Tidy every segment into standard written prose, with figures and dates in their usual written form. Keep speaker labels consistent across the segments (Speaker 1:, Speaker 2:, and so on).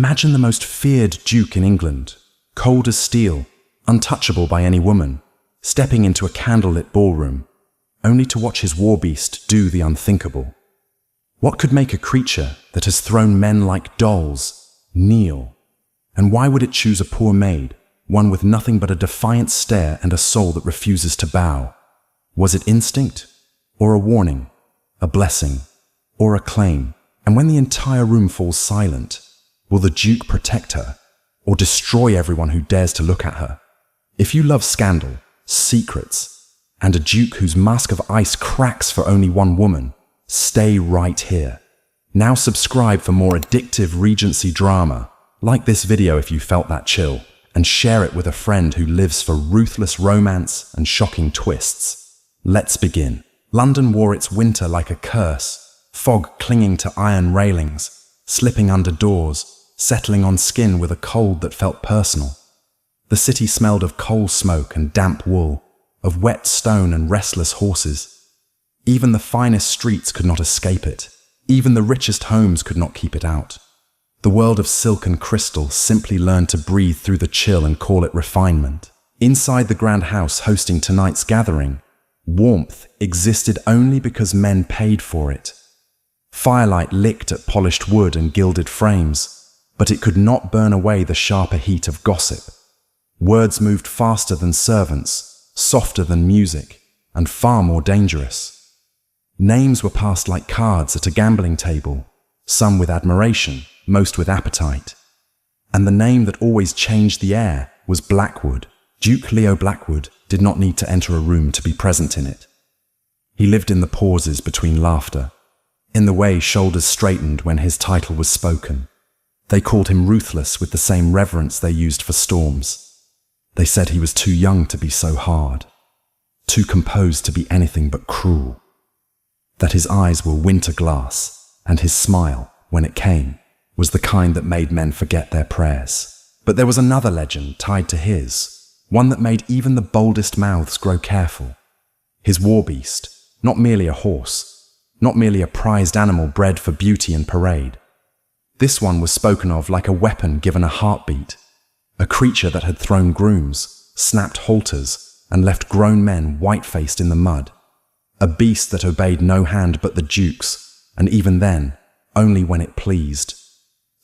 Speaker 1: Imagine the most feared duke in England, cold as steel, untouchable by any woman, stepping into a candlelit ballroom, only to watch his war beast do the unthinkable. What could make a creature that has thrown men like dolls kneel? And why would it choose a poor maid, one with nothing but a defiant stare and a soul that refuses to bow? Was it instinct, or a warning, a blessing, or a claim? And when the entire room falls silent, will the Duke protect her, or destroy everyone who dares to look at her? If you love scandal, secrets, and a Duke whose mask of ice cracks for only one woman, stay right here. Now subscribe for more addictive Regency drama. Like this video if you felt that chill, and share it with a friend who lives for ruthless romance and shocking twists. Let's begin. London wore its winter like a curse, fog clinging to iron railings, slipping under doors, settling on skin with a cold that felt personal. The city smelled of coal smoke and damp wool, of wet stone and restless horses. Even the finest streets could not escape it. Even the richest homes could not keep it out. The world of silk and crystal simply learned to breathe through the chill and call it refinement. Inside the grand house hosting tonight's gathering, warmth existed only because men paid for it. Firelight licked at polished wood and gilded frames, but it could not burn away the sharper heat of gossip. Words moved faster than servants, softer than music, and far more dangerous. Names were passed like cards at a gambling table, some with admiration, most with appetite. And the name that always changed the air was Blackwood. Duke Leo Blackwood did not need to enter a room to be present in it. He lived in the pauses between laughter, in the way shoulders straightened when his title was spoken. They called him ruthless with the same reverence they used for storms. They said he was too young to be so hard, too composed to be anything but cruel. That his eyes were winter glass, and his smile, when it came, was the kind that made men forget their prayers. But there was another legend tied to his, one that made even the boldest mouths grow careful. His war beast, not merely a horse, not merely a prized animal bred for beauty and parade. This one was spoken of like a weapon given a heartbeat, a creature that had thrown grooms, snapped halters, and left grown men white-faced in the mud. A beast that obeyed no hand but the Duke's, and even then, only when it pleased.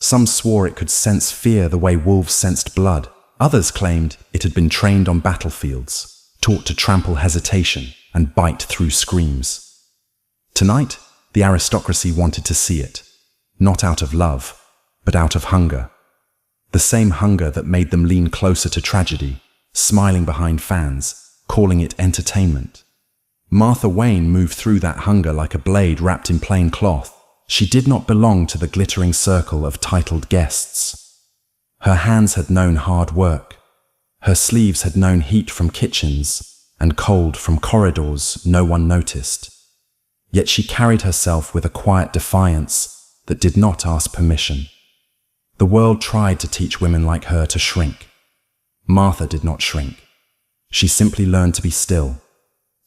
Speaker 1: Some swore it could sense fear the way wolves sensed blood. Others claimed it had been trained on battlefields, taught to trample hesitation and bite through screams. Tonight, the aristocracy wanted to see it, not out of love, but out of hunger. The same hunger that made them lean closer to tragedy, smiling behind fans, calling it entertainment. Martha Wayne moved through that hunger like a blade wrapped in plain cloth. She did not belong to the glittering circle of titled guests. Her hands had known hard work. Her sleeves had known heat from kitchens and cold from corridors no one noticed. Yet she carried herself with a quiet defiance that did not ask permission. The world tried to teach women like her to shrink. Martha did not shrink. She simply learned to be still.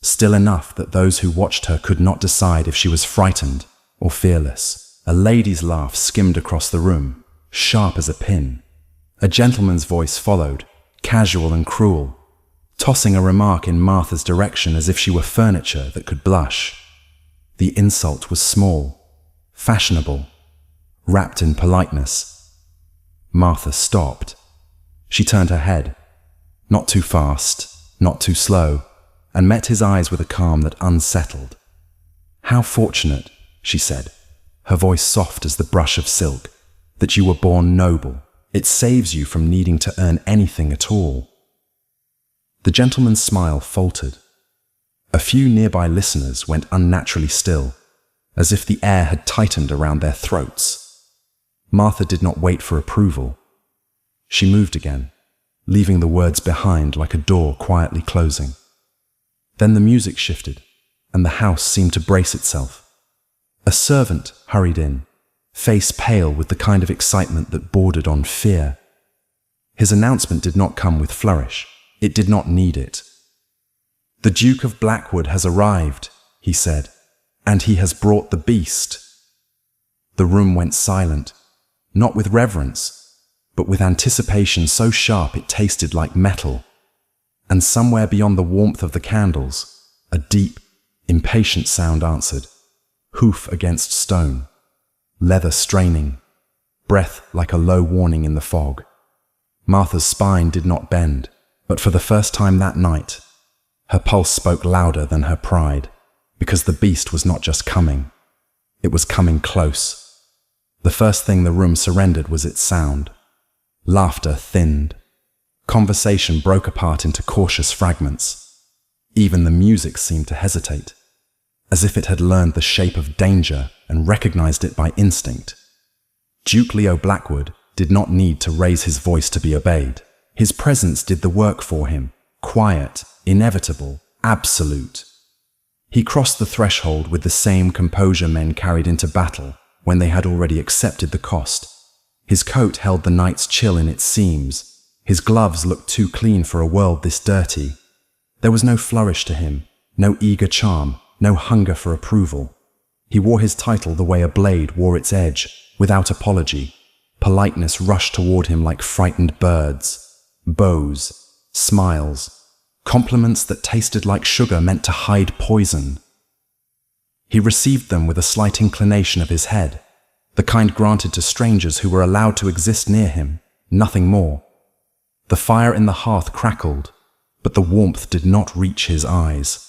Speaker 1: Still enough that those who watched her could not decide if she was frightened or fearless. A lady's laugh skimmed across the room, sharp as a pin. A gentleman's voice followed, casual and cruel, tossing a remark in Martha's direction as if she were furniture that could blush. The insult was small, fashionable, wrapped in politeness. Martha stopped. She turned her head, not too fast, not too slow, and met his eyes with a calm that unsettled. "How fortunate," she said, her voice soft as the brush of silk, "that you were born noble. It saves you from needing to earn anything at all." The gentleman's smile faltered. A few nearby listeners went unnaturally still, as if the air had tightened around their throats. Martha did not wait for approval. She moved again, leaving the words behind like a door quietly closing. Then the music shifted, and the house seemed to brace itself. A servant hurried in, face pale with the kind of excitement that bordered on fear. His announcement did not come with flourish. It did not need it. "The Duke of Blackwood has arrived," he said, "and he has brought the beast." The room went silent, not with reverence, but with anticipation so sharp it tasted like metal. And somewhere beyond the warmth of the candles, a deep, impatient sound answered, hoof against stone, leather straining, breath like a low warning in the fog. Martha's spine did not bend, but for the first time that night, her pulse spoke louder than her pride, because the beast was not just coming, it was coming close. The first thing the room surrendered was its sound. Laughter thinned. Conversation broke apart into cautious fragments. Even the music seemed to hesitate, as if it had learned the shape of danger and recognized it by instinct. Duke Leo Blackwood did not need to raise his voice to be obeyed. His presence did the work for him, quiet, inevitable, absolute. He crossed the threshold with the same composure men carried into battle when they had already accepted the cost. His coat held the night's chill in its seams. His gloves looked too clean for a world this dirty. There was no flourish to him, no eager charm, no hunger for approval. He wore his title the way a blade wore its edge, without apology. Politeness rushed toward him like frightened birds. Bows, smiles, compliments that tasted like sugar meant to hide poison. He received them with a slight inclination of his head, the kind granted to strangers who were allowed to exist near him, nothing more. The fire in the hearth crackled, but the warmth did not reach his eyes.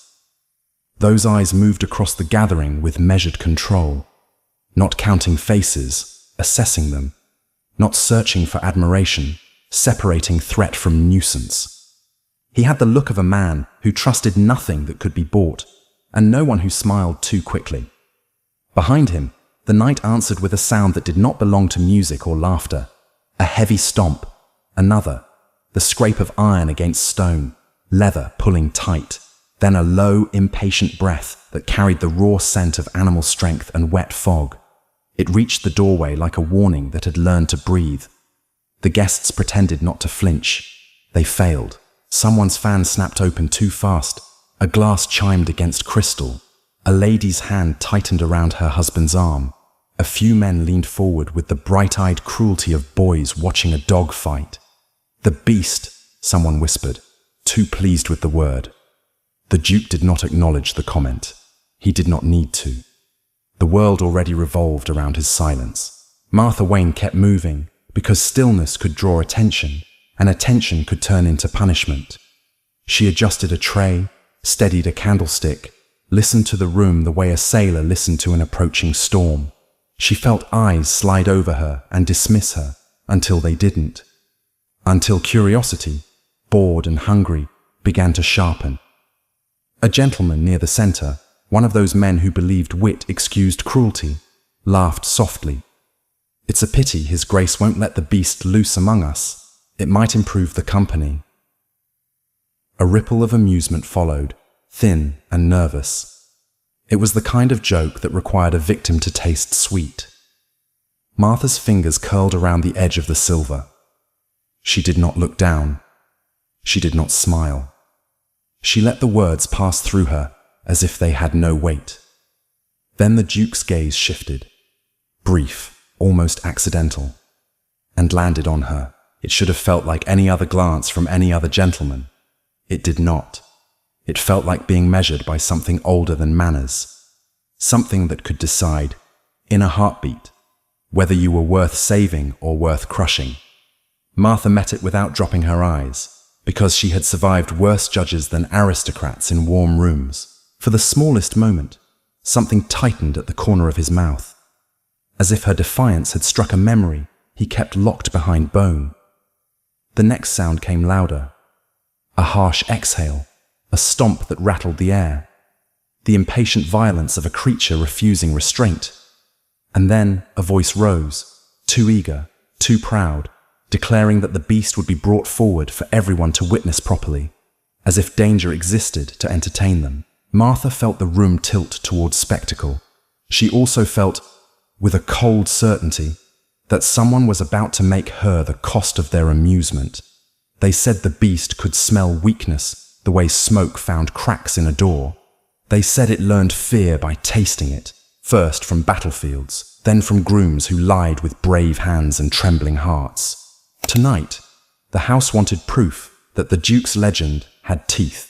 Speaker 1: Those eyes moved across the gathering with measured control, not counting faces, assessing them, not searching for admiration, separating threat from nuisance. He had the look of a man who trusted nothing that could be bought, and no one who smiled too quickly. Behind him, the night answered with a sound that did not belong to music or laughter. A heavy stomp, another, the scrape of iron against stone, leather pulling tight, then a low, impatient breath that carried the raw scent of animal strength and wet fog. It reached the doorway like a warning that had learned to breathe. The guests pretended not to flinch. They failed. Someone's fan snapped open too fast. A glass chimed against crystal. A lady's hand tightened around her husband's arm. A few men leaned forward with the bright-eyed cruelty of boys watching a dog fight. "The beast," someone whispered, too pleased with the word. The Duke did not acknowledge the comment. He did not need to. The world already revolved around his silence. Martha Wayne kept moving, because stillness could draw attention, and attention could turn into punishment. She adjusted a tray, steadied a candlestick, listened to the room the way a sailor listened to an approaching storm. She felt eyes slide over her and dismiss her, until they didn't. Until curiosity, bored and hungry, began to sharpen. A gentleman near the center, one of those men who believed wit excused cruelty, laughed softly. "It's a pity His Grace won't let the beast loose among us. It might improve the company." A ripple of amusement followed, thin and nervous. It was the kind of joke that required a victim to taste sweet. Martha's fingers curled around the edge of the silver. She did not look down. She did not smile. She let the words pass through her as if they had no weight. Then the Duke's gaze shifted, brief, almost accidental, and landed on her. It should have felt like any other glance from any other gentleman. It did not. It felt like being measured by something older than manners, something that could decide, in a heartbeat, whether you were worth saving or worth crushing. Martha met it without dropping her eyes, because she had survived worse judges than aristocrats in warm rooms. For the smallest moment, something tightened at the corner of his mouth. As if her defiance had struck a memory he kept locked behind bone. The next sound came louder. A harsh exhale, a stomp that rattled the air. The impatient violence of a creature refusing restraint. And then a voice rose, too eager, too proud, declaring that the beast would be brought forward for everyone to witness properly, as if danger existed to entertain them. Martha felt the room tilt towards spectacle. She also felt, with a cold certainty, that someone was about to make her the cost of their amusement. They said the beast could smell weakness the way smoke found cracks in a door. They said it learned fear by tasting it, first from battlefields, then from grooms who lied with brave hands and trembling hearts. tonight, the house wanted proof that the Duke's legend had teeth.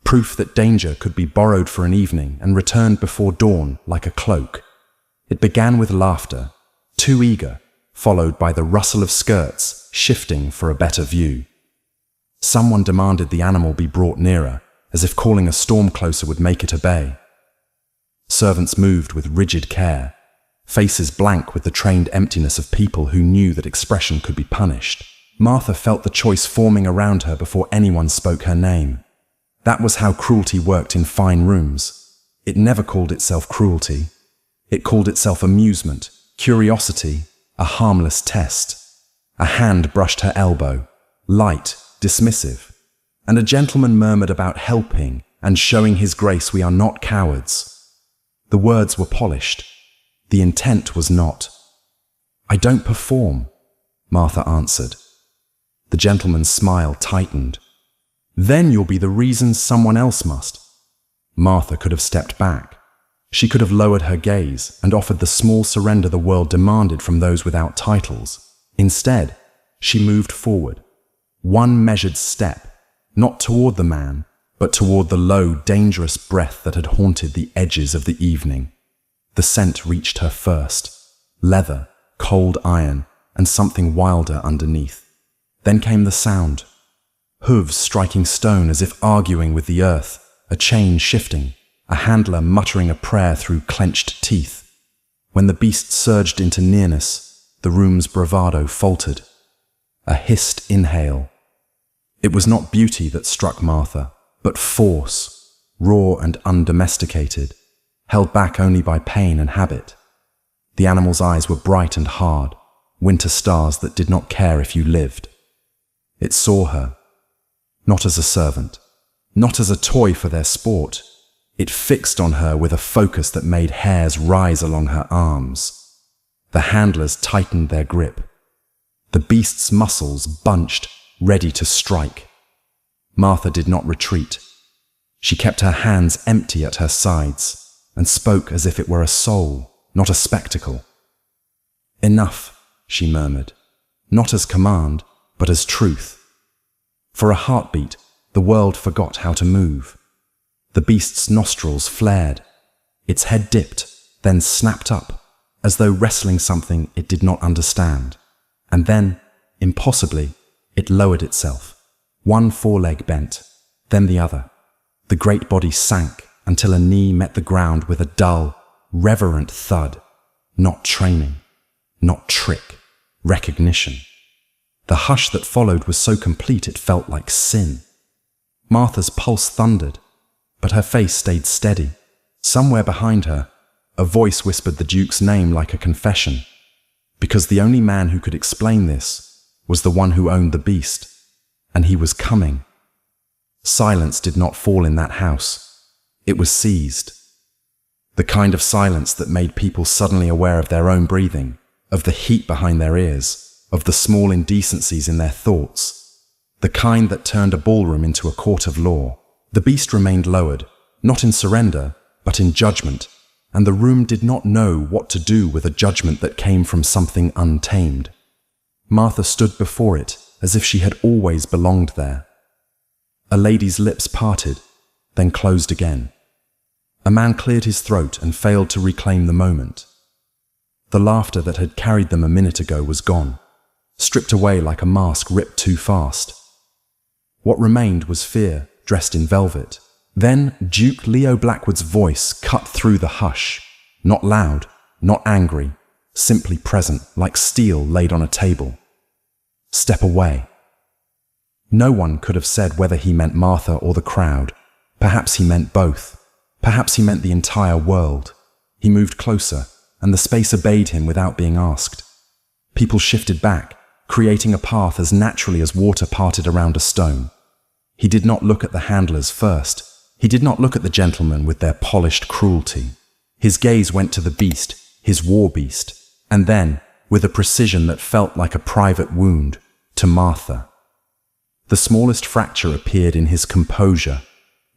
Speaker 1: Proof that danger could be borrowed for an evening and returned before dawn like a cloak. It began with laughter, too eager, followed by the rustle of skirts shifting for a better view. Someone demanded the animal be brought nearer, as if calling a storm closer would make it obey. Servants moved with rigid care, faces blank with the trained emptiness of people who knew that expression could be punished. Martha felt the choice forming around her before anyone spoke her name. That was how cruelty worked in fine rooms. It never called itself cruelty. It called itself amusement, curiosity, a harmless test. A hand brushed her elbow, light, dismissive, and a gentleman murmured about helping and showing his grace we are not cowards. The words were polished. The intent was not. "I don't perform," Martha answered. The gentleman's smile tightened. "Then you'll be the reason someone else must." Martha could have stepped back. She could have lowered her gaze and offered the small surrender the world demanded from those without titles. Instead, she moved forward. One measured step, not toward the man, but toward the low, dangerous breath that had haunted the edges of the evening. The scent reached her first. Leather, cold iron, and something wilder underneath. Then came the sound. Hooves striking stone as if arguing with the earth, a chain shifting, a handler muttering a prayer through clenched teeth. When the beast surged into nearness, the room's bravado faltered. A hissed inhale. It was not beauty that struck Martha, but force, raw and undomesticated, held back only by pain and habit. The animal's eyes were bright and hard, winter stars that did not care if you lived. It saw her, not as a servant, not as a toy for their sport. It fixed on her with a focus that made hairs rise along her arms. The handlers tightened their grip. The beast's muscles bunched, ready to strike. Martha did not retreat. She kept her hands empty at her sides and spoke as if it were a soul, not a spectacle. "Enough," she murmured, not as command, but as truth. For a heartbeat, the world forgot how to move. The beast's nostrils flared. Its head dipped, then snapped up, as though wrestling something it did not understand. And then, impossibly, it lowered itself. One foreleg bent, then the other. The great body sank until a knee met the ground with a dull, reverent thud. Not training, not trick, recognition. The hush that followed was so complete it felt like sin. Martha's pulse thundered, but her face stayed steady. Somewhere behind her, a voice whispered the Duke's name like a confession, because the only man who could explain this was the one who owned the beast, and he was coming. Silence did not fall in that house. It was seized. The kind of silence that made people suddenly aware of their own breathing, of the heat behind their ears, of the small indecencies in their thoughts, the kind that turned a ballroom into a court of law. The beast remained lowered, not in surrender, but in judgment, and the room did not know what to do with a judgment that came from something untamed. Martha stood before it as if she had always belonged there. A lady's lips parted, then closed again. A man cleared his throat and failed to reclaim the moment. The laughter that had carried them a minute ago was gone, stripped away like a mask ripped too fast. What remained was fear, dressed in velvet. Then Duke Leo Blackwood's voice cut through the hush, not loud, not angry, simply present, like steel laid on a table. "Step away." No one could have said whether he meant Martha or the crowd. Perhaps he meant both. Perhaps he meant the entire world. He moved closer, and the space obeyed him without being asked. People shifted back, creating a path as naturally as water parted around a stone. He did not look at the handlers first. He did not look at the gentlemen with their polished cruelty. His gaze went to the beast, his war beast, and then, with a precision that felt like a private wound, to Martha. The smallest fracture appeared in his composure,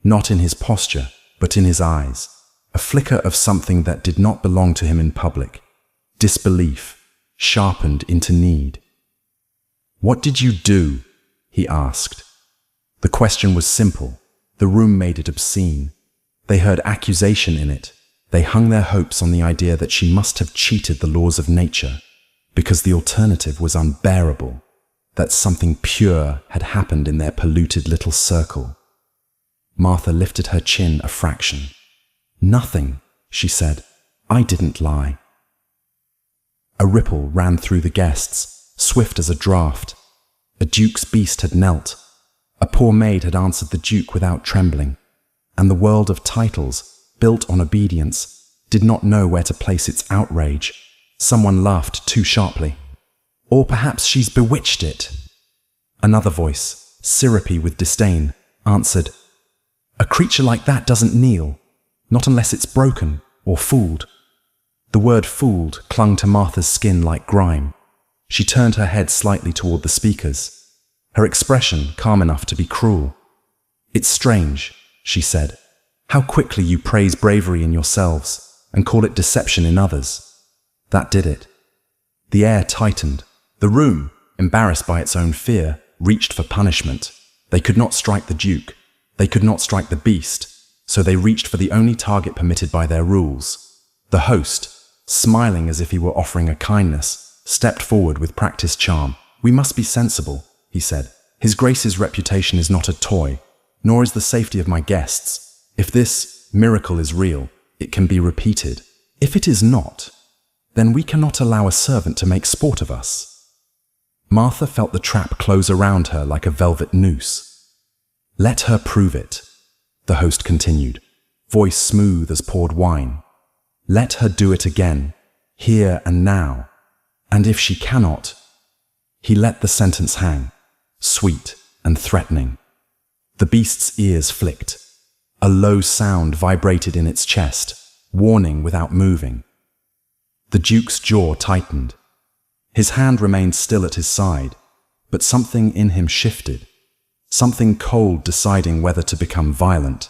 Speaker 1: not in his posture, but in his eyes, a flicker of something that did not belong to him in public, disbelief, sharpened into need. "What did you do?" he asked. The question was simple. The room made it obscene. They heard accusation in it. They hung their hopes on the idea that she must have cheated the laws of nature, because the alternative was unbearable, that something pure had happened in their polluted little circle. Martha lifted her chin a fraction. "Nothing," she said. "I didn't lie." A ripple ran through the guests, swift as a draught. A duke's beast had knelt. A poor maid had answered the duke without trembling. And the world of titles, built on obedience, did not know where to place its outrage. Someone laughed too sharply. "Or perhaps she's bewitched it." Another voice, syrupy with disdain, answered, "A creature like that doesn't kneel, not unless it's broken or fooled." The word fooled clung to Martha's skin like grime. She turned her head slightly toward the speakers, her expression calm enough to be cruel. "It's strange," she said, "how quickly you praise bravery in yourselves and call it deception in others." That did it. The air tightened. The room, embarrassed by its own fear, reached for punishment. They could not strike the duke. They could not strike the beast, so they reached for the only target permitted by their rules. The host, smiling as if he were offering a kindness, stepped forward with practiced charm. "We must be sensible," he said. "His Grace's reputation is not a toy, nor is the safety of my guests. If this miracle is real, it can be repeated. If it is not, then we cannot allow a servant to make sport of us." Martha felt the trap close around her like a velvet noose. "Let her prove it," the host continued, voice smooth as poured wine. "Let her do it again, here and now. And if she cannot—" He let the sentence hang, sweet and threatening. The beast's ears flicked. A low sound vibrated in its chest, warning without moving. The duke's jaw tightened. His hand remained still at his side, but something in him shifted, something cold deciding whether to become violent.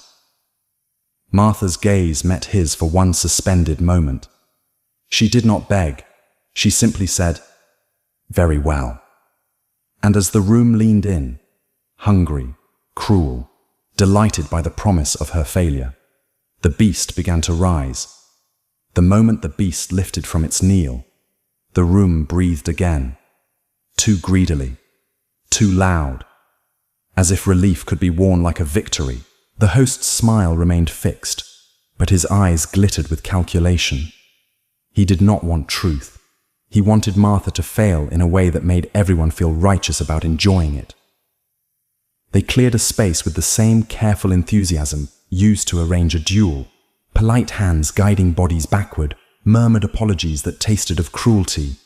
Speaker 1: Martha's gaze met his for one suspended moment. She did not beg. She simply said, "Very well." And as the room leaned in, hungry, cruel, delighted by the promise of her failure, the beast began to rise. The moment the beast lifted from its kneel, the room breathed again, too greedily, too loud. As if relief could be worn like a victory, the host's smile remained fixed, but his eyes glittered with calculation. He did not want truth. He wanted Martha to fail in a way that made everyone feel righteous about enjoying it. They cleared a space with the same careful enthusiasm used to arrange a duel. Polite hands guiding bodies backward, murmured apologies that tasted of cruelty.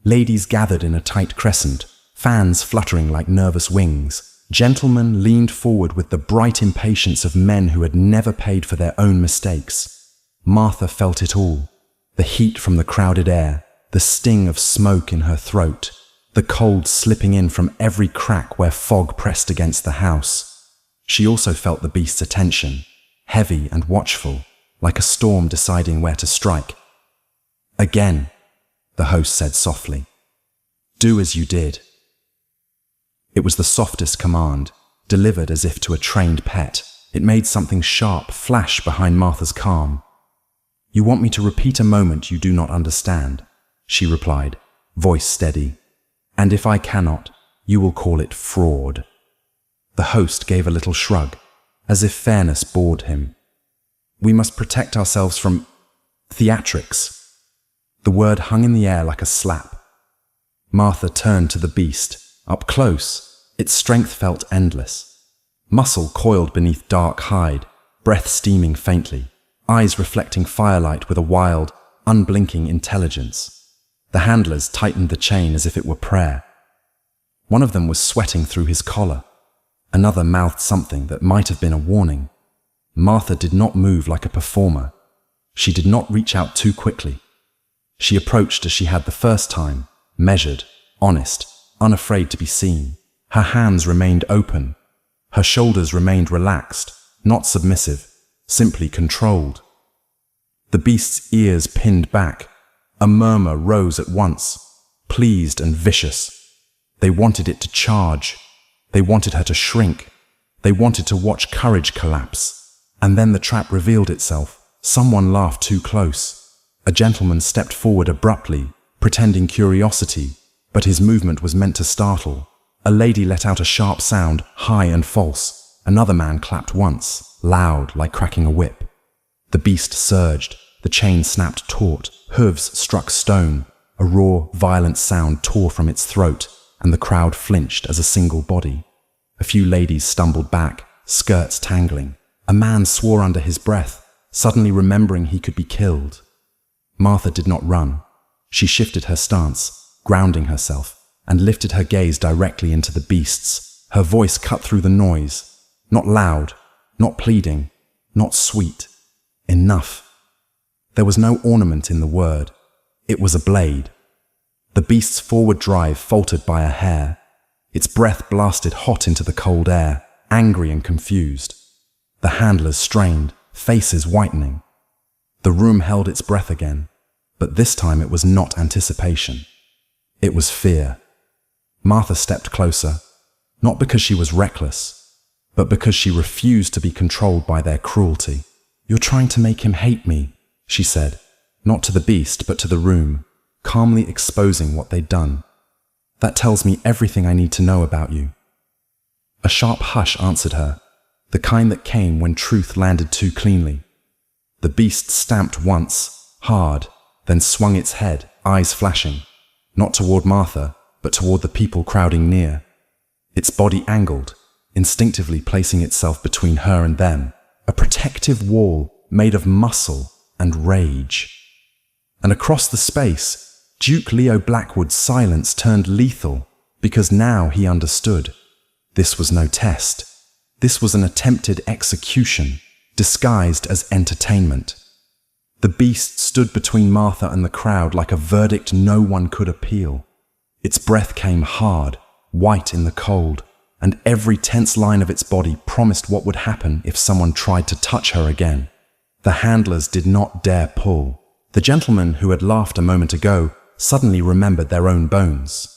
Speaker 1: Ladies gathered in a tight crescent, fans fluttering like nervous wings. Gentlemen leaned forward with the bright impatience of men who had never paid for their own mistakes. Martha felt it all. The heat from the crowded air, the sting of smoke in her throat, the cold slipping in from every crack where fog pressed against the house. She also felt the beast's attention, heavy and watchful, like a storm deciding where to strike. "Again," the host said softly. "Do as you did." It was the softest command, delivered as if to a trained pet. It made something sharp flash behind Martha's calm. "You want me to repeat a moment you do not understand," she replied, voice steady. "And if I cannot, you will call it fraud." The host gave a little shrug, as if fairness bored him. "We must protect ourselves from theatrics." The word hung in the air like a slap. Martha turned to the beast. Up close, its strength felt endless. Muscle coiled beneath dark hide, breath steaming faintly, eyes reflecting firelight with a wild, unblinking intelligence. The handlers tightened the chain as if it were prayer. One of them was sweating through his collar. Another mouthed something that might have been a warning. Martha did not move like a performer. She did not reach out too quickly. She approached as she had the first time, measured, honest, unafraid to be seen. Her hands remained open. Her shoulders remained relaxed, not submissive, simply controlled. The beast's ears pinned back. A murmur rose at once, pleased and vicious. They wanted it to charge. They wanted her to shrink. They wanted to watch courage collapse. And then the trap revealed itself. Someone laughed too close. A gentleman stepped forward abruptly, pretending curiosity, but his movement was meant to startle. A lady let out a sharp sound, high and false. Another man clapped once, loud like cracking a whip. The beast surged. The chain snapped taut. Hooves struck stone. A raw, violent sound tore from its throat, and the crowd flinched as a single body. A few ladies stumbled back, skirts tangling. A man swore under his breath, suddenly remembering he could be killed. Martha did not run. She shifted her stance, grounding herself, and lifted her gaze directly into the beast's. Her voice cut through the noise. Not loud, not pleading, not sweet. Enough. There was no ornament in the word. It was a blade. The beast's forward drive faltered by a hair. Its breath blasted hot into the cold air, angry and confused. The handlers strained, faces whitening. The room held its breath again, but this time it was not anticipation. It was fear. Martha stepped closer, not because she was reckless, but because she refused to be controlled by their cruelty. "You're trying to make him hate me," she said, not to the beast but to the room, calmly exposing what they'd done. "That tells me everything I need to know about you." A sharp hush answered her, the kind that came when truth landed too cleanly. The beast stamped once, hard, then swung its head, eyes flashing, not toward Martha, but toward the people crowding near. Its body angled, instinctively placing itself between her and them, a protective wall made of muscle and rage. And across the space, Duke Leo Blackwood's silence turned lethal, because now he understood. This was no test. This was an attempted execution, disguised as entertainment. The beast stood between Martha and the crowd like a verdict no one could appeal. Its breath came hard, white in the cold, and every tense line of its body promised what would happen if someone tried to touch her again. The handlers did not dare pull. The gentleman who had laughed a moment ago suddenly remembered their own bones.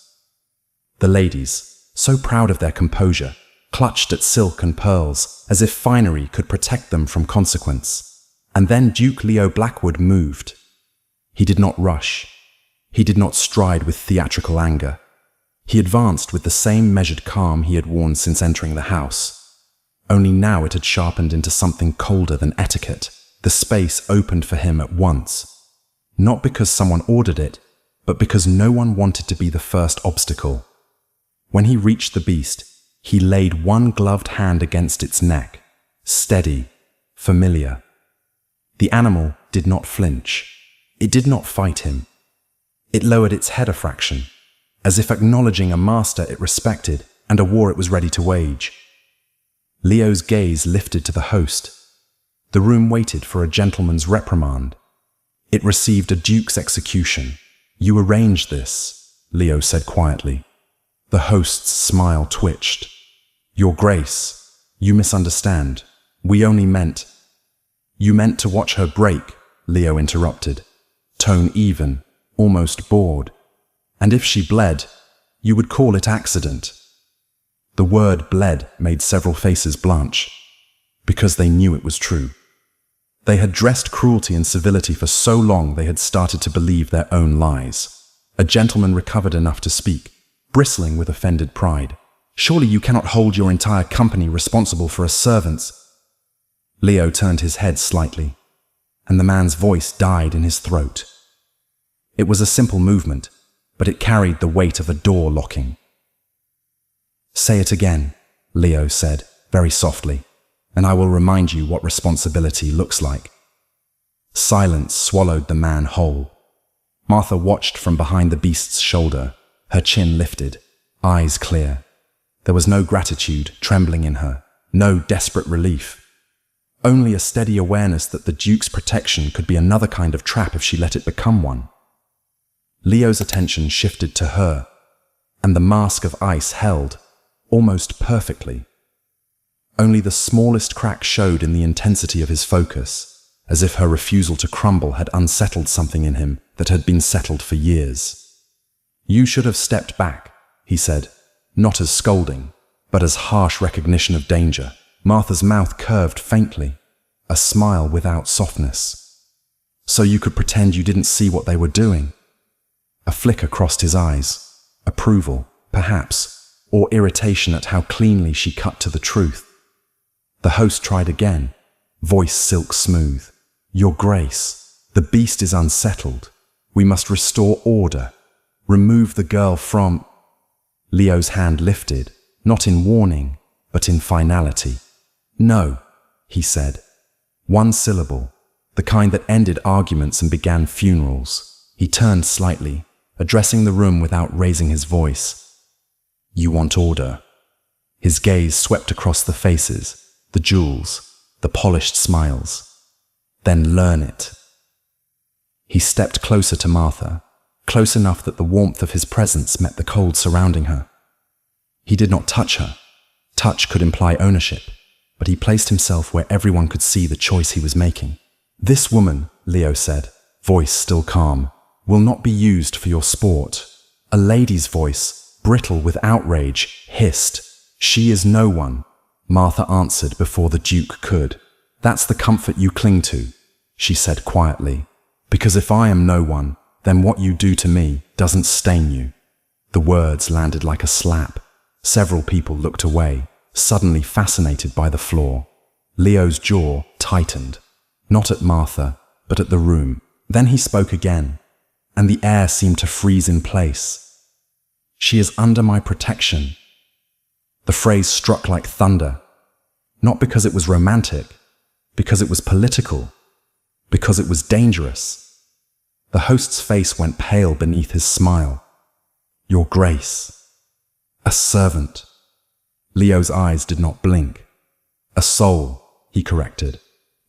Speaker 1: The ladies, so proud of their composure, clutched at silk and pearls as if finery could protect them from consequence. And then Duke Leo Blackwood moved. He did not rush. He did not stride with theatrical anger. He advanced with the same measured calm he had worn since entering the house. Only now it had sharpened into something colder than etiquette. The space opened for him at once. Not because someone ordered it, but because no one wanted to be the first obstacle. When he reached the beast, he laid one gloved hand against its neck, steady, familiar. The animal did not flinch. It did not fight him. It lowered its head a fraction, as if acknowledging a master it respected and a war it was ready to wage. Leo's gaze lifted to the host. The room waited for a gentleman's reprimand. It received a duke's execution. "You arranged this," Leo said quietly. The host's smile twitched. "Your Grace, you misunderstand. We only meant—" "You meant to watch her break," Leo interrupted, tone even, almost bored. "And if she bled, you would call it accident." The word bled made several faces blanch, because they knew it was true. They had dressed cruelty and civility for so long they had started to believe their own lies. A gentleman recovered enough to speak, bristling with offended pride. "Surely you cannot hold your entire company responsible for a servant's—" Leo turned his head slightly, and the man's voice died in his throat. It was a simple movement, but it carried the weight of a door locking. "Say it again," Leo said, very softly, "and I will remind you what responsibility looks like." Silence swallowed the man whole. Martha watched from behind the beast's shoulder, her chin lifted, eyes clear. There was no gratitude trembling in her, no desperate relief. Only a steady awareness that the Duke's protection could be another kind of trap if she let it become one. Leo's attention shifted to her, and the mask of ice held, almost perfectly. Only the smallest crack showed in the intensity of his focus, as if her refusal to crumble had unsettled something in him that had been settled for years. "You should have stepped back," he said, not as scolding, but as harsh recognition of danger. Martha's mouth curved faintly, a smile without softness. So you could pretend you didn't see what they were doing? A flicker crossed his eyes. Approval, perhaps, or irritation at how cleanly she cut to the truth. The host tried again, voice silk smooth. Your Grace, the beast is unsettled. We must restore order. Remove the girl from... Leo's hand lifted, not in warning, but in finality. No, he said. One syllable, the kind that ended arguments and began funerals. He turned slightly, addressing the room without raising his voice. You want order. His gaze swept across the faces, the jewels, the polished smiles. Then learn it. He stepped closer to Martha, close enough that the warmth of his presence met the cold surrounding her. He did not touch her. Touch could imply ownership, but he placed himself where everyone could see the choice he was making. This woman, Leo said, voice still calm, will not be used for your sport. A lady's voice, brittle with outrage, hissed, She is no one. Martha answered before the Duke could. That's the comfort you cling to, she said quietly. Because if I am no one, then what you do to me doesn't stain you. The words landed like a slap. Several people looked away, suddenly fascinated by the floor. Leo's jaw tightened, not at Martha, but at the room. Then he spoke again, and the air seemed to freeze in place. She is under my protection. The phrase struck like thunder, not because it was romantic, because it was political, because it was dangerous. The host's face went pale beneath his smile. Your Grace. A servant. Leo's eyes did not blink. A soul, he corrected,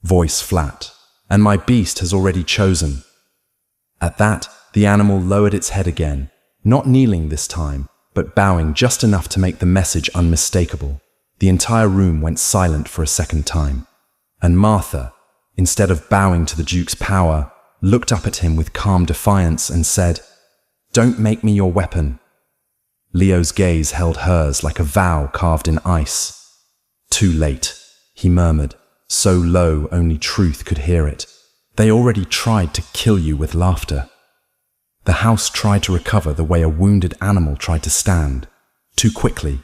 Speaker 1: voice flat. And my beast has already chosen. At that, the animal lowered its head again, not kneeling this time, but bowing just enough to make the message unmistakable. The entire room went silent for a second time. And Martha, instead of bowing to the Duke's power, looked up at him with calm defiance and said, Don't make me your weapon. Leo's gaze held hers like a vow carved in ice. Too late, he murmured, so low only truth could hear it. They already tried to kill you with laughter. The house tried to recover the way a wounded animal tried to stand, too quickly,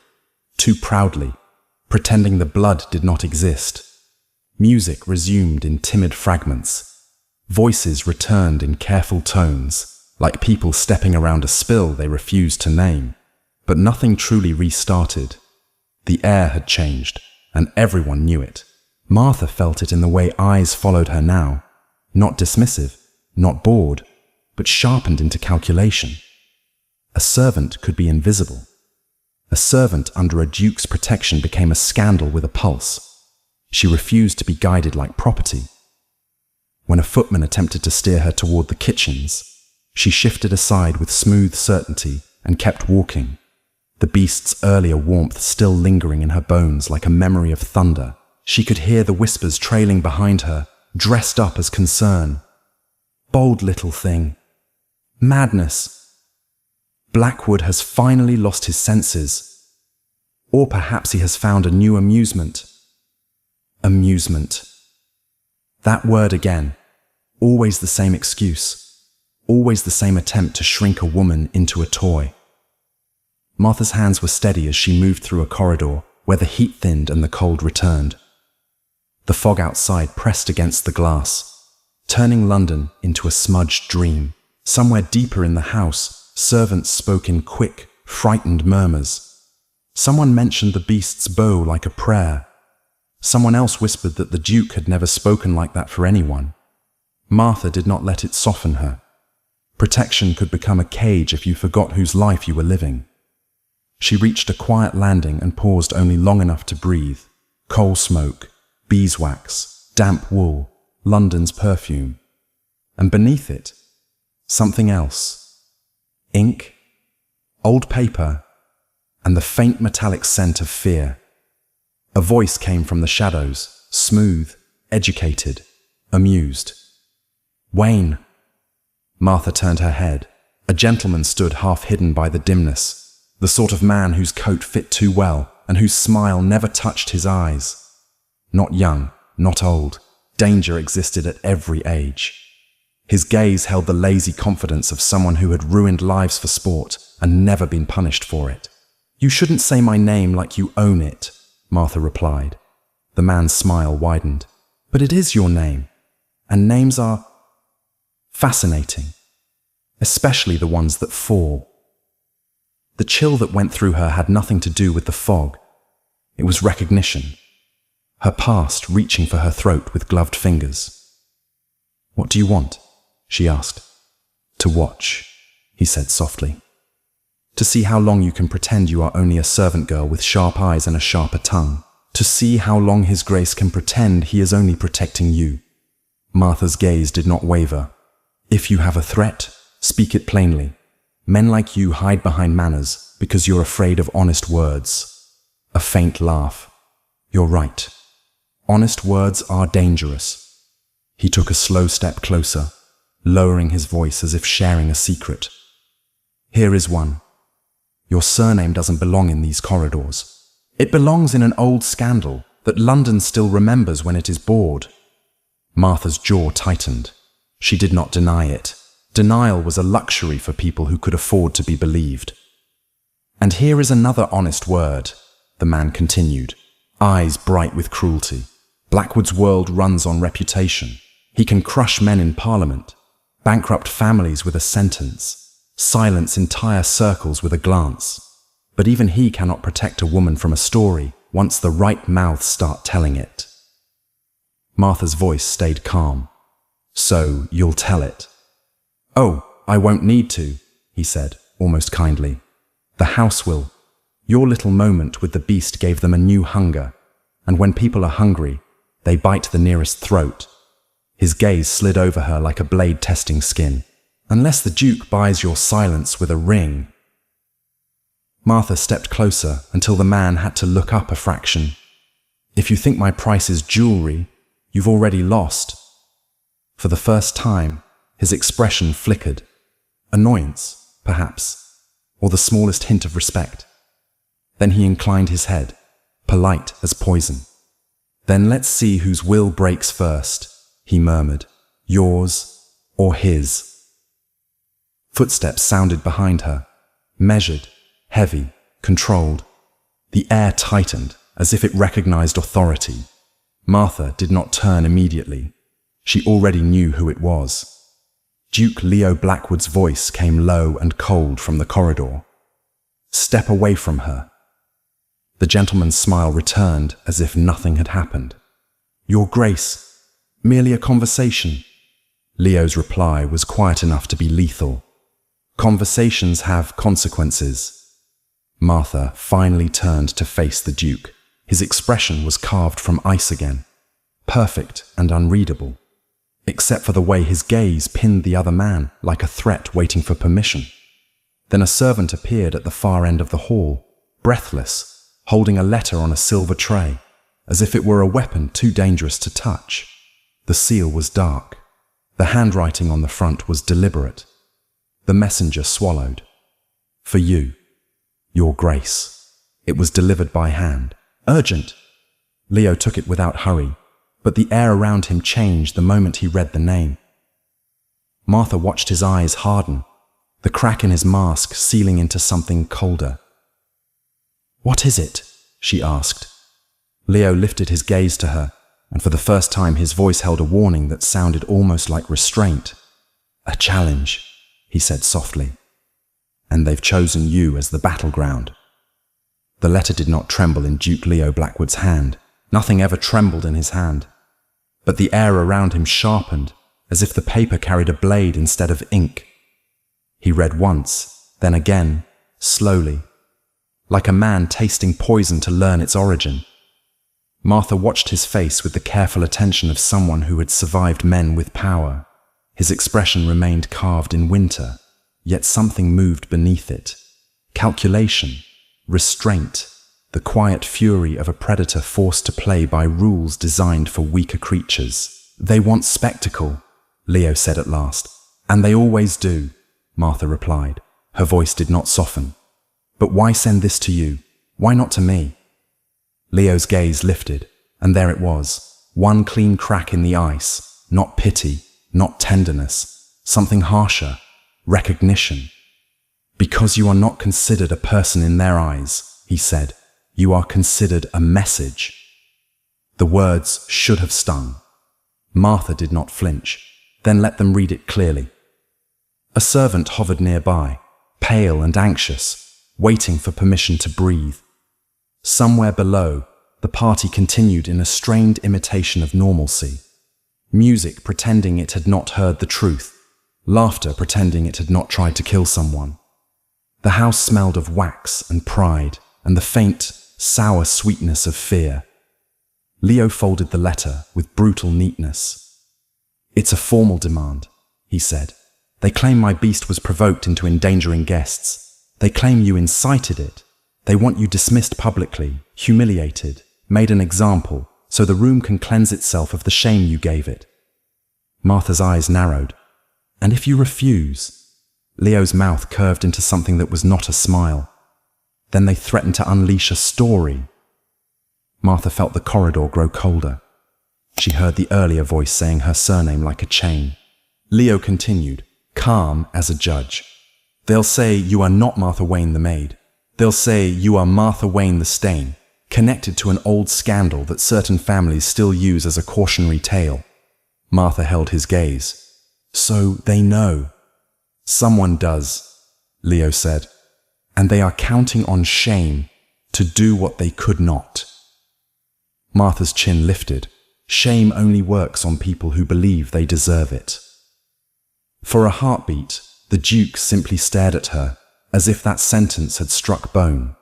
Speaker 1: too proudly, pretending the blood did not exist. Music resumed in timid fragments. Voices returned in careful tones, like people stepping around a spill they refused to name. But nothing truly restarted. The air had changed, and everyone knew it. Martha felt it in the way eyes followed her now, not dismissive, not bored, but sharpened into calculation. A servant could be invisible. A servant under a duke's protection became a scandal with a pulse. She refused to be guided like property. When a footman attempted to steer her toward the kitchens, she shifted aside with smooth certainty and kept walking, the beast's earlier warmth still lingering in her bones like a memory of thunder. She could hear the whispers trailing behind her, dressed up as concern. Bold little thing. Madness. Blackwood has finally lost his senses. Or perhaps he has found a new amusement. Amusement. That word again. Always the same excuse. Always the same attempt to shrink a woman into a toy. Martha's hands were steady as she moved through a corridor where the heat thinned and the cold returned. The fog outside pressed against the glass, turning London into a smudged dream. Somewhere deeper in the house, servants spoke in quick, frightened murmurs. Someone mentioned the beast's bow like a prayer. Someone else whispered that the Duke had never spoken like that for anyone. Martha did not let it soften her. Protection could become a cage if you forgot whose life you were living. She reached a quiet landing and paused only long enough to breathe. Coal smoke, beeswax, damp wool, London's perfume. And beneath it, something else. Ink, old paper, and the faint metallic scent of fear. A voice came from the shadows, smooth, educated, amused. Wayne. Martha turned her head. A gentleman stood half hidden by the dimness. the sort of man whose coat fit too well and whose smile never touched his eyes. Not young, not old, danger existed at every age. His gaze held the lazy confidence of someone who had ruined lives for sport and never been punished for it. "You shouldn't say my name like you own it," Martha replied. The man's smile widened. "But it is your name, and names are fascinating, especially the ones that fall." The chill that went through her had nothing to do with the fog. It was recognition, her past reaching for her throat with gloved fingers. "What do you want?" she asked. "To watch," he said softly. "To see how long you can pretend you are only a servant girl with sharp eyes and a sharper tongue. To see how long His Grace can pretend He is only protecting you." Martha's gaze did not waver. "If you have a threat, speak it plainly. Men like you hide behind manners because you're afraid of honest words." A faint laugh. "You're right. Honest words are dangerous." He took a slow step closer, lowering his voice as if sharing a secret. "Here is one. Your surname doesn't belong in these corridors. It belongs in an old scandal that London still remembers when it is bored." Martha's jaw tightened. She did not deny it. Denial was a luxury for people who could afford to be believed. "And here is another honest word," the man continued, eyes bright with cruelty. "Blackwood's world runs on reputation. He can crush men in Parliament, bankrupt families with a sentence, silence entire circles with a glance. But even he cannot protect a woman from a story once the right mouths start telling it." Martha's voice stayed calm. "So you'll tell it?" "Oh, I won't need to," he said, almost kindly. "The house will. Your little moment with the beast gave them a new hunger, and when people are hungry, they bite the nearest throat." His gaze slid over her like a blade testing skin. "Unless the Duke buys your silence with a ring." Martha stepped closer until the man had to look up a fraction. "If you think my price is jewelry, you've already lost." For the first time, his expression flickered. Annoyance, perhaps, or the smallest hint of respect. Then he inclined his head, polite as poison. "Then let's see whose will breaks first," he murmured. "Yours or his?" Footsteps sounded behind her, measured, heavy, controlled. The air tightened as if it recognized authority. Martha did not turn immediately. She already knew who it was. Duke Leo Blackwood's voice came low and cold from the corridor. "Step away from her." The gentleman's smile returned as if nothing had happened. "Your Grace, merely a conversation." Leo's reply was quiet enough to be lethal. "Conversations have consequences." Martha finally turned to face the Duke. His expression was carved from ice again, perfect and unreadable, except for the way his gaze pinned the other man like a threat waiting for permission. Then a servant appeared at the far end of the hall, breathless, holding a letter on a silver tray, as if it were a weapon too dangerous to touch. The seal was dark. The handwriting on the front was deliberate. The messenger swallowed. "For you, Your Grace." It was delivered by hand. Urgent. Leo took it without hurry, but the air around him changed the moment he read the name. Martha watched his eyes harden, the crack in his mask sealing into something colder. "What is it?" she asked. Leo lifted his gaze to her, and for the first time his voice held a warning that sounded almost like restraint. "A challenge," he said softly. "And they've chosen you as the battleground." The letter did not tremble in Duke Leo Blackwood's hand. Nothing ever trembled in his hand. But the air around him sharpened, as if the paper carried a blade instead of ink. He read once, then again, slowly, like a man tasting poison to learn its origin. Martha watched his face with the careful attention of someone who had survived men with power. His expression remained carved in winter, yet something moved beneath it. Calculation, restraint, the quiet fury of a predator forced to play by rules designed for weaker creatures. "They want spectacle," Leo said at last. "And they always do," Martha replied. Her voice did not soften. But why send this to you? Why not to me? Leo's gaze lifted, and there it was, one clean crack in the ice, not pity, not tenderness, something harsher, recognition. Because you are not considered a person in their eyes, he said, you are considered a message. The words should have stung. Martha did not flinch, then let them read it clearly. A servant hovered nearby, pale and anxious, waiting for permission to breathe. Somewhere below, the party continued in a strained imitation of normalcy. Music pretending it had not heard the truth, laughter pretending it had not tried to kill someone. The house smelled of wax and pride and the faint, sour sweetness of fear. Leo folded the letter with brutal neatness. It's a formal demand, he said. They claim my beast was provoked into endangering guests. They claim you incited it. They want you dismissed publicly, humiliated, made an example, so the room can cleanse itself of the shame you gave it. Martha's eyes narrowed. And if you refuse? Leo's mouth curved into something that was not a smile. Then they threatened to unleash a story. Martha felt the corridor grow colder. She heard the earlier voice saying her surname like a chain. Leo continued, calm as a judge. They'll say you are not Martha Wayne the maid. They'll say you are Martha Wayne the stain, connected to an old scandal that certain families still use as a cautionary tale. Martha held his gaze. So they know. Someone does, Leo said, and they are counting on shame to do what they could not. Martha's chin lifted. Shame only works on people who believe they deserve it. For a heartbeat, the Duke simply stared at her, as if that sentence had struck bone.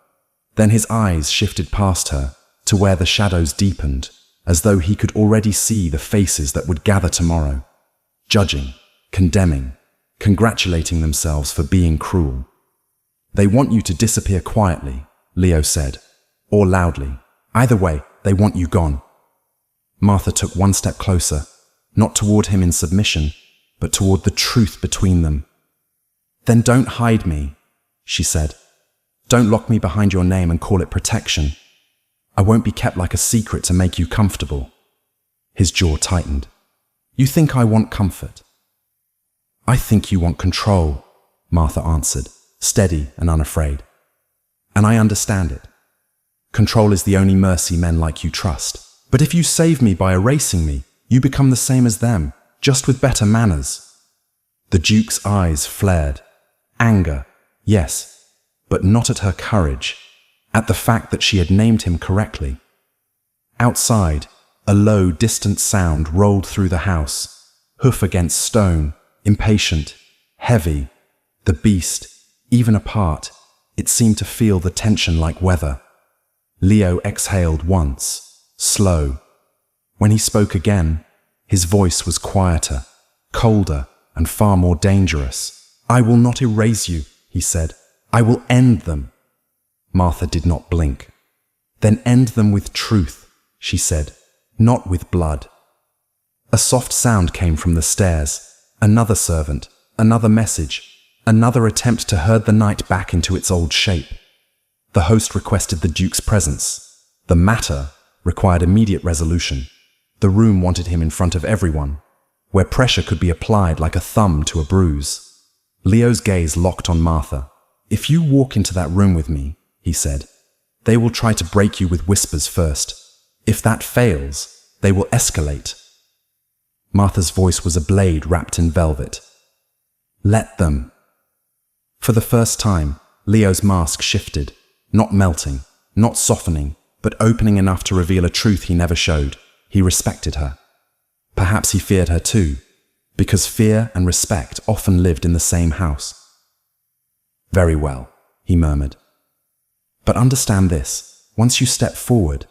Speaker 1: Then his eyes shifted past her, to where the shadows deepened, as though he could already see the faces that would gather tomorrow, judging, condemning, congratulating themselves for being cruel. They want you to disappear quietly, Leo said, or loudly. Either way, they want you gone. Martha took one step closer, not toward him in submission, but toward the truth between them. Then don't hide me, she said. Don't lock me behind your name and call it protection. I won't be kept like a secret to make you comfortable. His jaw tightened. You think I want comfort? I think you want control, Martha answered, steady and unafraid. And I understand it. Control is the only mercy men like you trust. But if you save me by erasing me, you become the same as them, just with better manners. The Duke's eyes flared. Anger, yes, but not at her courage, at the fact that she had named him correctly. Outside, a low, distant sound rolled through the house, hoof against stone, impatient, heavy. The beast, even apart, it seemed to feel the tension like weather. Leo exhaled once, slow. When he spoke again, his voice was quieter, colder, and far more dangerous. I will not erase you, he said. I will end them. Martha did not blink. Then end them with truth, she said, not with blood. A soft sound came from the stairs. Another servant, another message, another attempt to herd the night back into its old shape. The host requested the Duke's presence. The matter required immediate resolution. The room wanted him in front of everyone, where pressure could be applied like a thumb to a bruise. Leo's gaze locked on Martha. If you walk into that room with me, he said, they will try to break you with whispers first. If that fails, they will escalate. Martha's voice was a blade wrapped in velvet. Let them. For the first time, Leo's mask shifted, not melting, not softening, but opening enough to reveal a truth he never showed. He respected her. Perhaps he feared her too, because fear and respect often lived in the same house. Very well, he murmured. But understand this, once you step forward,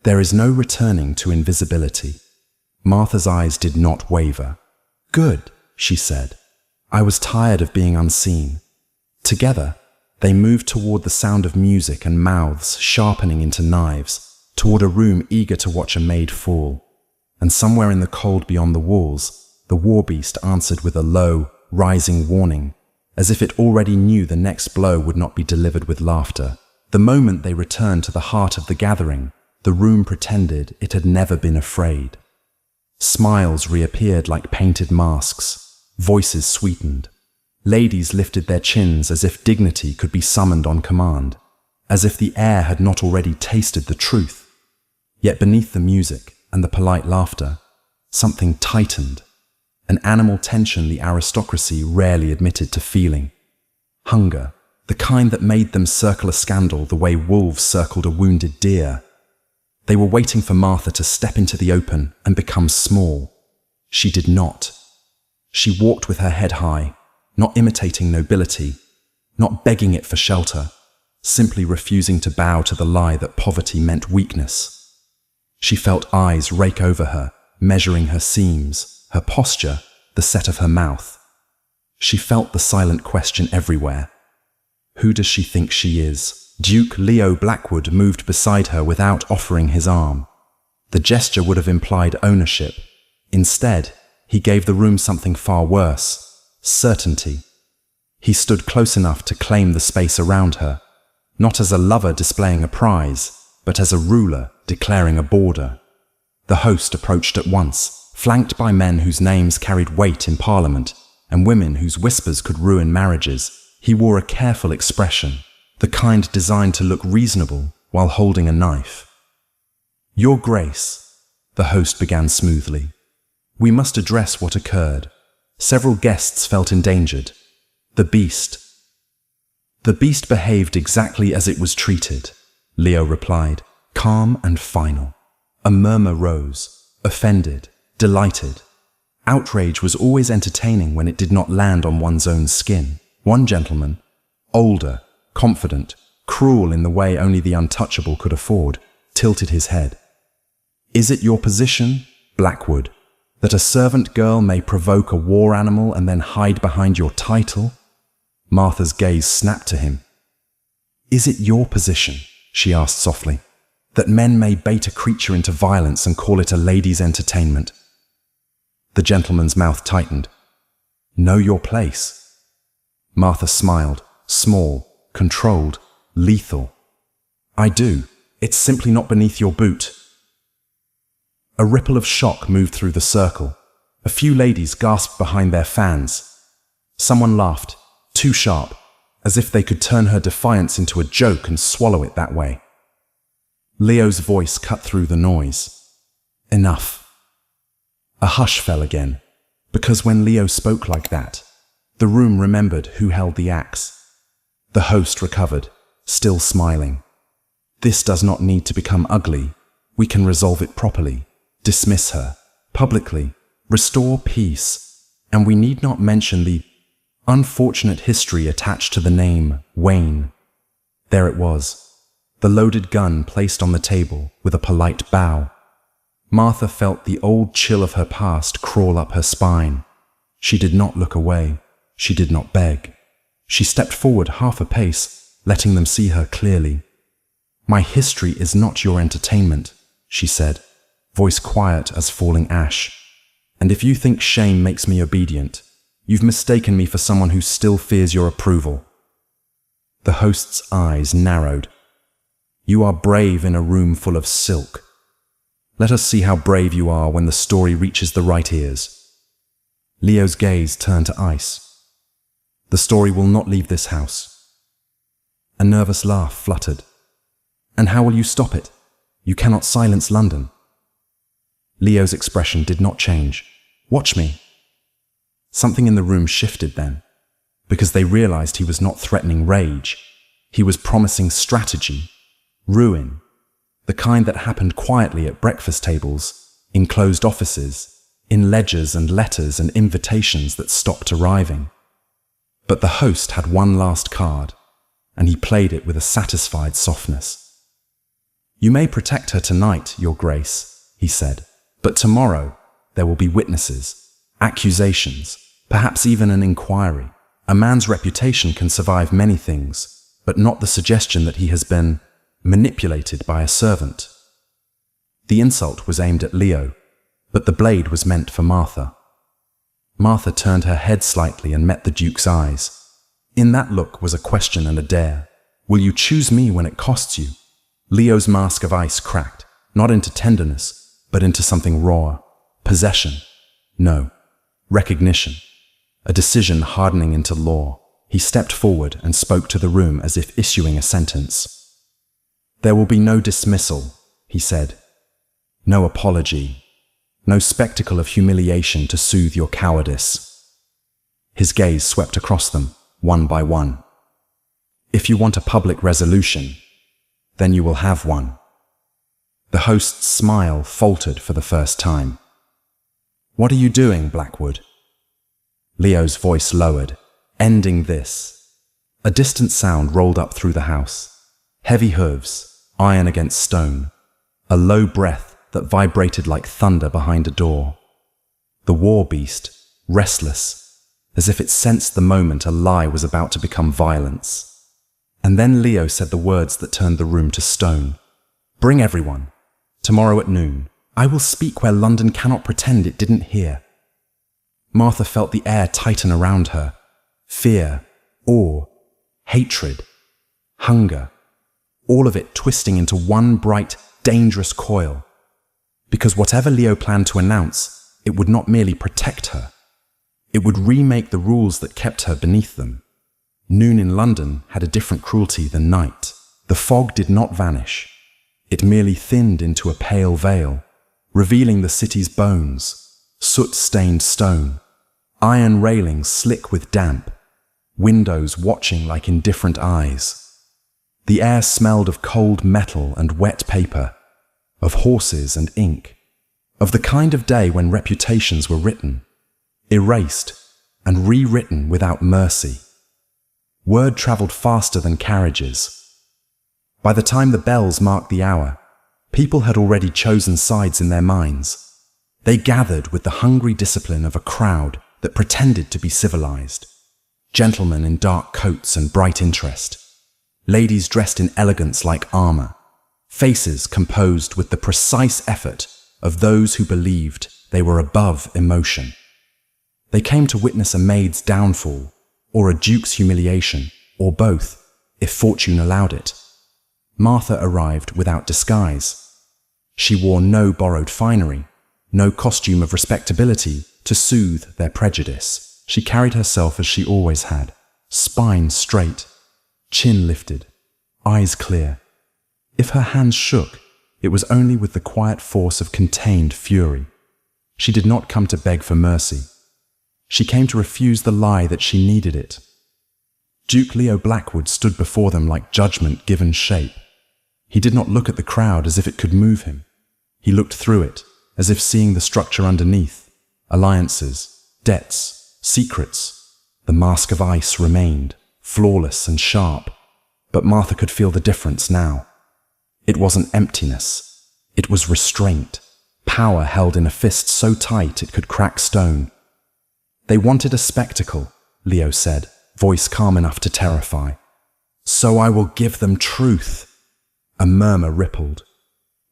Speaker 1: there is no returning to invisibility. Martha's eyes did not waver. Good, she said. I was tired of being unseen. Together, they moved toward the sound of music and mouths sharpening into knives, toward a room eager to watch a maid fall. And somewhere in the cold beyond the walls, the war beast answered with a low, rising warning, as if it already knew the next blow would not be delivered with laughter. The moment they returned to the heart of the gathering, the room pretended it had never been afraid. Smiles reappeared like painted masks, voices sweetened. Ladies lifted their chins as if dignity could be summoned on command, as if the air had not already tasted the truth. Yet beneath the music and the polite laughter, something tightened, an animal tension the aristocracy rarely admitted to feeling. Hunger, the kind that made them circle a scandal the way wolves circled a wounded deer. They were waiting for Martha to step into the open and become small. She did not. She walked with her head high, not imitating nobility, not begging it for shelter, simply refusing to bow to the lie that poverty meant weakness. She felt eyes rake over her, measuring her seams, her posture, the set of her mouth. She felt the silent question everywhere. Who does she think she is? Duke Leo Blackwood moved beside her without offering his arm. The gesture would have implied ownership. Instead, he gave the room something far worse: certainty. He stood close enough to claim the space around her, not as a lover displaying a prize, but as a ruler declaring a border. The host approached at once, flanked by men whose names carried weight in Parliament and women whose whispers could ruin marriages. He wore a careful expression, the kind designed to look reasonable while holding a knife. "Your Grace," the host began smoothly, "we must address what occurred. Several guests felt endangered. The beast behaved exactly as it was treated," Leo replied, calm and final. A murmur rose, offended, delighted. Outrage was always entertaining when it did not land on one's own skin. One gentleman, older, confident, cruel in the way only the untouchable could afford, tilted his head. "Is it your position, Blackwood, that a servant girl may provoke a war animal and then hide behind your title?" Martha's gaze snapped to him. "Is it your position," she asked softly, "that men may bait a creature into violence and call it a lady's entertainment?" The gentleman's mouth tightened. "Know your place." Martha smiled, small, controlled, lethal. "I do. It's simply not beneath your boot." A ripple of shock moved through the circle. A few ladies gasped behind their fans. Someone laughed, too sharp, as if they could turn her defiance into a joke and swallow it that way. Leo's voice cut through the noise. "Enough." A hush fell again, because when Leo spoke like that, the room remembered who held the axe. The host recovered, still smiling. "This does not need to become ugly. We can resolve it properly, dismiss her, publicly, restore peace, and we need not mention the unfortunate history attached to the name Wayne." There it was, the loaded gun placed on the table with a polite bow. Martha felt the old chill of her past crawl up her spine. She did not look away. She did not beg. She stepped forward half a pace, letting them see her clearly. "My history is not your entertainment," she said, voice quiet as falling ash. "And if you think shame makes me obedient, you've mistaken me for someone who still fears your approval." The host's eyes narrowed. "You are brave in a room full of silk. Let us see how brave you are when the story reaches the right ears." Leo's gaze turned to ice. "The story will not leave this house." A nervous laugh fluttered. "And how will you stop it? You cannot silence London." Leo's expression did not change. "Watch me." Something in the room shifted then, because they realized he was not threatening rage. He was promising strategy, ruin, the kind that happened quietly at breakfast tables, in closed offices, in ledgers and letters and invitations that stopped arriving. But the host had one last card, and he played it with a satisfied softness. "You may protect her tonight, Your Grace," he said, "but tomorrow there will be witnesses, accusations, perhaps even an inquiry. A man's reputation can survive many things, but not the suggestion that he has been manipulated by a servant." The insult was aimed at Leo, but the blade was meant for Martha. Martha turned her head slightly and met the Duke's eyes. In that look was a question and a dare. Will you choose me when it costs you? Leo's mask of ice cracked, not into tenderness, but into something raw. Possession. No. Recognition. A decision hardening into law. He stepped forward and spoke to the room as if issuing a sentence. There will be no dismissal, he said. No apology. No spectacle of humiliation to soothe your cowardice. His gaze swept across them, one by one. If you want a public resolution, then you will have one. The host's smile faltered for the first time. What are you doing, Blackwood? Leo's voice lowered, ending this. A distant sound rolled up through the house. Heavy hooves, iron against stone. A low breath that vibrated like thunder behind a door. The war beast, restless, as if it sensed the moment a lie was about to become violence. And then Leo said the words that turned the room to stone. Bring everyone. Tomorrow at noon. I will speak where London cannot pretend it didn't hear. Martha felt the air tighten around her. Fear, awe, hatred, hunger, all of it twisting into one bright, dangerous coil. Because whatever Leo planned to announce, it would not merely protect her. It would remake the rules that kept her beneath them. Noon in London had a different cruelty than night. The fog did not vanish. It merely thinned into a pale veil, revealing the city's bones, soot-stained stone, iron railings slick with damp, windows watching like indifferent eyes. The air smelled of cold metal and wet paper, of horses and ink, of the kind of day when reputations were written, erased and rewritten without mercy. Word travelled faster than carriages. By the time the bells marked the hour, people had already chosen sides in their minds. They gathered with the hungry discipline of a crowd that pretended to be civilized. Gentlemen in dark coats and bright interest. Ladies dressed in elegance like armor. Faces composed with the precise effort of those who believed they were above emotion. They came to witness a maid's downfall, or a duke's humiliation, or both, if fortune allowed it. Martha arrived without disguise. She wore no borrowed finery, no costume of respectability to soothe their prejudice. She carried herself as she always had, spine straight, chin lifted, eyes clear. If her hands shook, it was only with the quiet force of contained fury. She did not come to beg for mercy. She came to refuse the lie that she needed it. Duke Leo Blackwood stood before them like judgment given shape. He did not look at the crowd as if it could move him. He looked through it, as if seeing the structure underneath. Alliances, debts, secrets. The mask of ice remained, flawless and sharp. But Martha could feel the difference now. It wasn't emptiness. It was restraint, power held in a fist so tight it could crack stone. They wanted a spectacle, Leo said, voice calm enough to terrify. So I will give them truth. A murmur rippled.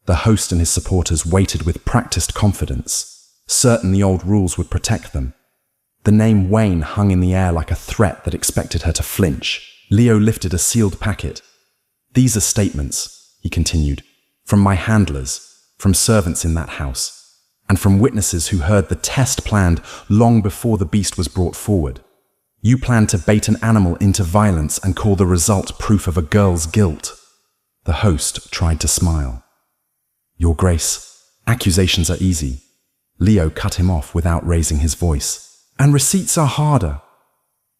Speaker 1: The host and his supporters waited with practiced confidence, certain the old rules would protect them. The name Wayne hung in the air like a threat that expected her to flinch. Leo lifted a sealed packet. These are statements, he continued, from my handlers, from servants in that house, and from witnesses who heard the test planned long before the beast was brought forward. You planned to bait an animal into violence and call the result proof of a girl's guilt. The host tried to smile. Your Grace, accusations are easy. Leo cut him off without raising his voice. And receipts are harder.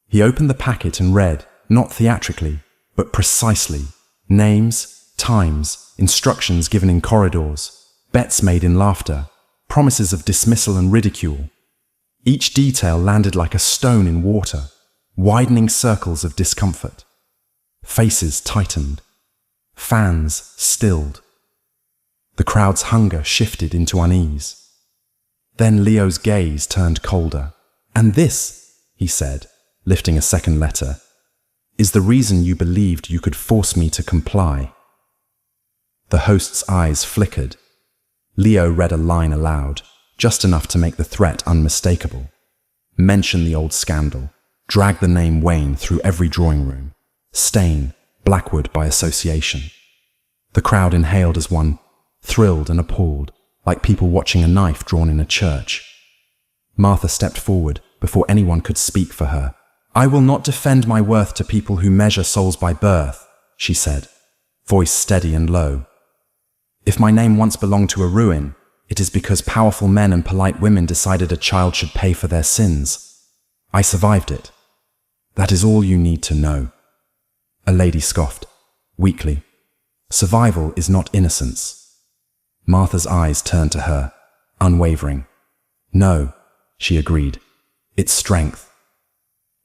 Speaker 1: He opened the packet and read, not theatrically, but precisely, names, times, instructions given in corridors, bets made in laughter, promises of dismissal and ridicule. Each detail landed like a stone in water, widening circles of discomfort. Faces tightened. Fans stilled. The crowd's hunger shifted into unease. Then Leo's gaze turned colder. And this, he said, lifting a second letter, is the reason you believed you could force me to comply. The host's eyes flickered. Leo read a line aloud, just enough to make the threat unmistakable. Mention the old scandal. drag the name Wayne through every drawing room, stain Blackwood by association. The crowd inhaled as one, thrilled and appalled, like people watching a knife drawn in a church. Martha stepped forward before anyone could speak for her. "I will not defend my worth to people who measure souls by birth," she said, voice steady and low. "If my name once belonged to a ruin, it is because powerful men and polite women decided a child should pay for their sins. I survived it. That is all you need to know." A lady scoffed, weakly. "Survival is not innocence." Martha's eyes turned to her, unwavering. "No," she agreed. "It's strength."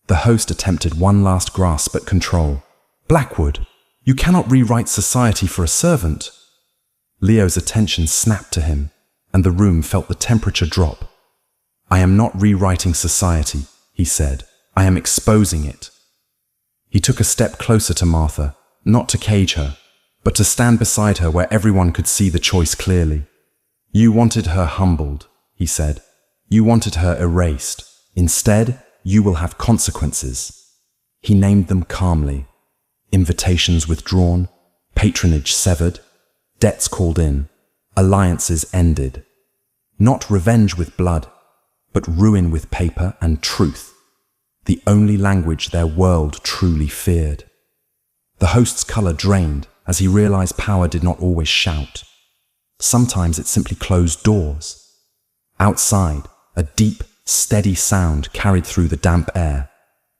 Speaker 1: The host attempted one last grasp at control. "Blackwood, you cannot rewrite society for a servant." Leo's attention snapped to him, and the room felt the temperature drop. "I am not rewriting society," he said. "I am exposing it." He took a step closer to Martha, not to cage her, but to stand beside her where everyone could see the choice clearly. "You wanted her humbled," he said. "You wanted her erased. Instead, you will have consequences." He named them calmly. Invitations withdrawn, patronage severed, debts called in, alliances ended. Not revenge with blood, but ruin with paper and truth, the only language their world truly feared. The host's color drained as he realized power did not always shout. Sometimes it simply closed doors. Outside, a deep, steady sound carried through the damp air.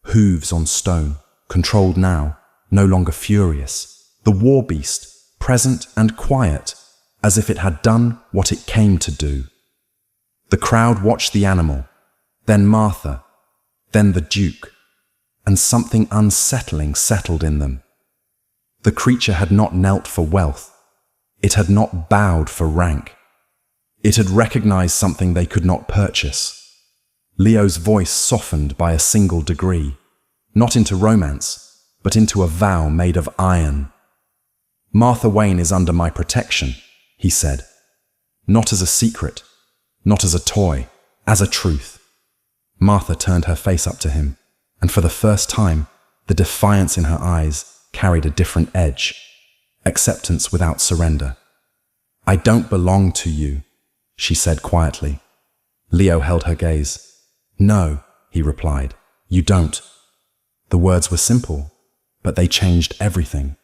Speaker 1: Hooves on stone, controlled now, no longer furious. The war beast, present and quiet, as if it had done what it came to do. The crowd watched the animal, then Martha, then the Duke, and something unsettling settled in them. The creature had not knelt for wealth. It had not bowed for rank. It had recognized something they could not purchase. Leo's voice softened by a single degree, not into romance, but into a vow made of iron. "Martha Wayne is under my protection," he said. "Not as a secret, not as a toy, as a truth." Martha turned her face up to him, and for the first time, the defiance in her eyes carried a different edge. Acceptance without surrender. "I don't belong to you," she said quietly. Leo held her gaze. "No," he replied, "you don't." The words were simple, but they changed everything.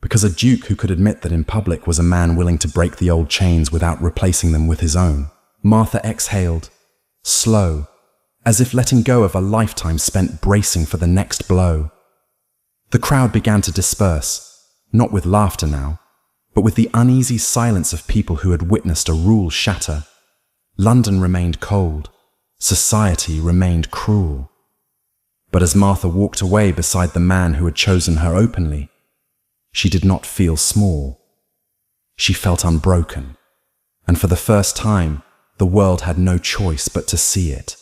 Speaker 1: Because a duke who could admit that in public was a man willing to break the old chains without replacing them with his own. Martha exhaled, slow, as if letting go of a lifetime spent bracing for the next blow. The crowd began to disperse, not with laughter now, but with the uneasy silence of people who had witnessed a rule shatter. London remained cold. Society remained cruel. But as Martha walked away beside the man who had chosen her openly, she did not feel small. She felt unbroken, and for the first time, the world had no choice but to see it.